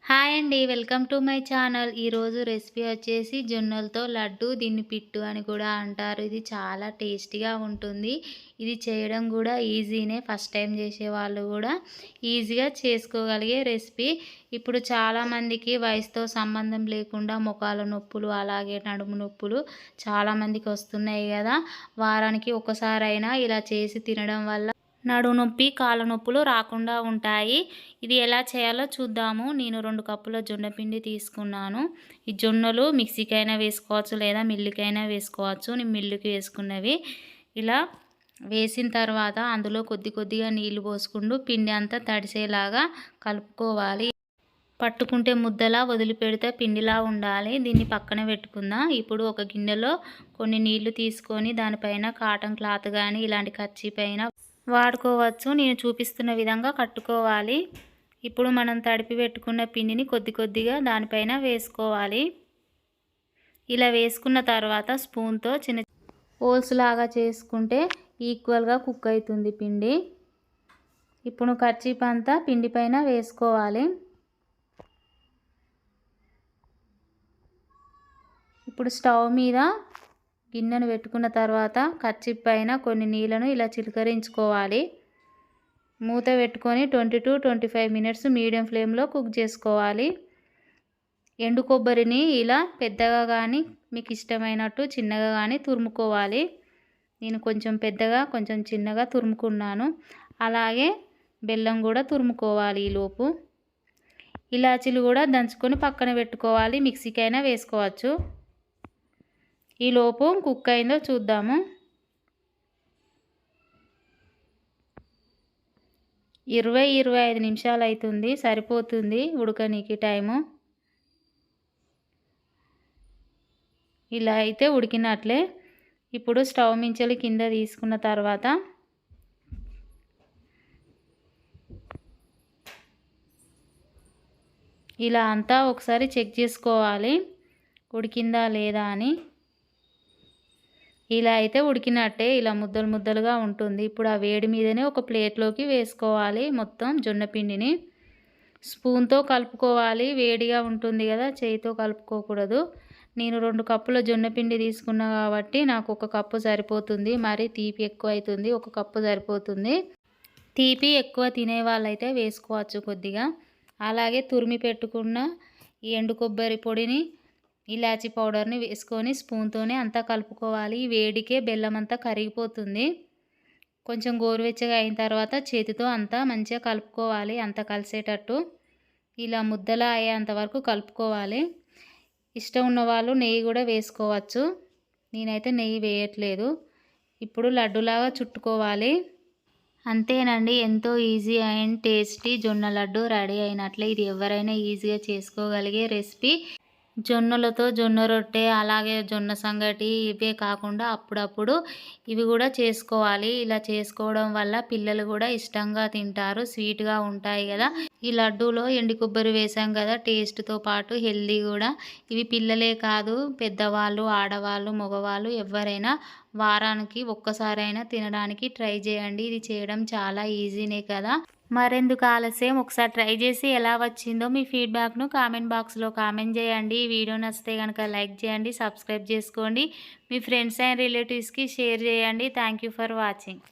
Hi అండి, welcome to my channel. ఈరోజు recipe వచ్చేసి జొన్నలతో లడ్డు, దీన్ని పిట్టు అని కూడా అంటారు. ఇది చాలా టేస్టీగా ఉంటుంది. ఇది చేయడం కూడా ఈజీనే. ఫస్ట్ టైం చేసేవాళ్ళు కూడా ఈజీగా చేసుకోగలిగే రెసిపీ. ఇప్పుడు చాలామందికి వయసుతో సంబంధం లేకుండా మోకాళ్ళ నొప్పులు, అలాగే నడుము నొప్పులు చాలామందికి వస్తున్నాయి కదా. వారానికి ఒకసారైనా ఇలా చేసి తినడం వల్ల నడుము నొప్పి, కాళ్ళ నొప్పులు రాకుండా ఉంటాయి. ఇది ఎలా చేయాలో చూద్దాము. నేను 2 కప్పుల జొన్న పిండి తీసుకున్నాను. ఈ జొన్నలు మిక్సీకైనా వేసుకోవచ్చు, లేదా మిల్లుకైనా వేసుకోవచ్చు. నేను మిల్లుకి వేసుకున్నవి. ఇలా వేసిన తర్వాత అందులో కొద్దిగా నీళ్లు పోసుకుంటూ పిండి అంతా తడిసేలాగా కలుపుకోవాలి. పట్టుకుంటే ముద్దలా, వదిలిపెడితే పిండిలా ఉండాలి. దీన్ని పక్కన పెట్టుకుందాం. ఇప్పుడు ఒక గిన్నెలో కొన్ని నీళ్లు తీసుకొని దానిపైన కాటన్ క్లాత్ కానీ ఇలాంటి కర్చీ పైన వాడుకోవచ్చు. నేను చూపిస్తున్న విధంగా కట్టుకోవాలి. ఇప్పుడు మనం తడిపి పెట్టుకున్న పిండిని కొద్దిగా దానిపైన వేసుకోవాలి. ఇలా వేసుకున్న తర్వాత స్పూన్తో చిన్న హోల్స్ లాగా చేసుకుంటే ఈక్వల్గా కుక్ అవుతుంది పిండి. ఇప్పుడు కర్చీప్ అంతా పిండి పైన వేసుకోవాలి. ఇప్పుడు స్టవ్ మీద గిన్నెను పెట్టుకున్న తర్వాత కర్చీప్ పైన కొన్ని నీళ్ళను ఇలా చిలకరించుకోవాలి. మూత పెట్టుకొని 20 to 25 మినిట్స్ మీడియం ఫ్లేమ్లో కుక్ చేసుకోవాలి. ఎండు కొబ్బరిని ఇలా పెద్దగా కానీ మీకు ఇష్టమైనట్టు చిన్నగా కానీ తురుముకోవాలి. నేను కొంచెం పెద్దగా కొంచెం చిన్నగా తురుముకున్నాను. అలాగే బెల్లం కూడా తురుముకోవాలి. ఈలోపు ఇలాచీలు కూడా దంచుకొని పక్కన పెట్టుకోవాలి. మిక్సీకైనా వేసుకోవచ్చు. ఈలోపు కుక్ అయిందో చూద్దాము. 20-25 నిమిషాలు అవుతుంది, సరిపోతుంది ఉడకనీకి టైము. ఇలా అయితే ఉడికినట్లే. ఇప్పుడు స్టవ్ మించెలి కింద తీసుకున్న తర్వాత ఇలా అంతా ఒకసారి చెక్ చేసుకోవాలి, ఉడికిందా లేదా అని. ఇలా అయితే ఉడికినట్టే. ఇలా ముద్దలుగా ఉంటుంది. ఇప్పుడు ఆ వేడి మీదనే ఒక ప్లేట్లోకి వేసుకోవాలి మొత్తం జొన్న పిండిని. స్పూన్తో కలుపుకోవాలి. వేడిగా ఉంటుంది కదా, చేయితో కలుపుకోకూడదు. నేను 2 కప్పుల జొన్న పిండి తీసుకున్నా కాబట్టి నాకు 1 కప్పు సరిపోతుంది. మరి తీపి ఎక్కువ అవుతుంది, 1 కప్పు సరిపోతుంది. తీపి ఎక్కువ తినే వాళ్ళైతే వేసుకోవచ్చు కొద్దిగా. అలాగే తురిమి పెట్టుకున్న ఈ ఎండు కొబ్బరి పొడిని, ఇలాచీ పౌడర్ని వేసుకొని స్పూన్తోనే అంతా కలుపుకోవాలి. వేడికే బెల్లం అంతా కరిగిపోతుంది. కొంచెం గోరువెచ్చగా అయిన తర్వాత చేతితో అంతా మంచిగా కలుపుకోవాలి, అంతా కలిసేటట్టు. ఇలా ముద్దలా అయ్యేంత వరకు కలుపుకోవాలి. ఇష్టం ఉన్న వాళ్ళు నెయ్యి కూడా వేసుకోవచ్చు. నేనైతే నెయ్యి వేయట్లేదు. ఇప్పుడు లడ్డులాగా చుట్టుకోవాలి. అంతేనండి, ఎంతో ఈజీ అండ్ టేస్టీ జొన్న లడ్డు రెడీ అయినట్లే. ఇది ఎవరైనా ఈజీగా చేసుకోగలిగే రెసిపీ. జొన్నలతో జొన్న రొట్టె, అలాగే జొన్న సంగటి ఇవే కాకుండా అప్పుడప్పుడు ఇవి కూడా చేసుకోవాలి. ఇలా చేసుకోవడం వల్ల పిల్లలు కూడా ఇష్టంగా తింటారు, స్వీట్గా ఉంటాయి కదా. ఈ లడ్డూలో ఎండు కొబ్బరి వేసాం కదా, టేస్ట్తో పాటు హెల్దీ కూడా. ఇవి పిల్లలే కాదు, పెద్దవాళ్ళు, ఆడవాళ్ళు, మగవాళ్ళు ఎవరైనా వారానికి ఒక్కసారైనా తినడానికి ట్రై చేయండి. ఇది చేయడం చాలా ఈజీనే కదా. మరెందుకు ఆలస్యం, ఒకసారి ట్రై చేసి ఎలా వచ్చిందో మీ ఫీడ్బ్యాక్ను కామెంట్ బాక్స్లో కామెంట్ చేయండి. ఈ వీడియో నచ్చితే కనుక లైక్ చేయండి, సబ్స్క్రైబ్ చేసుకోండి, మీ ఫ్రెండ్స్ అండ్ రిలేటివ్స్కి షేర్ చేయండి. Thank you for watching.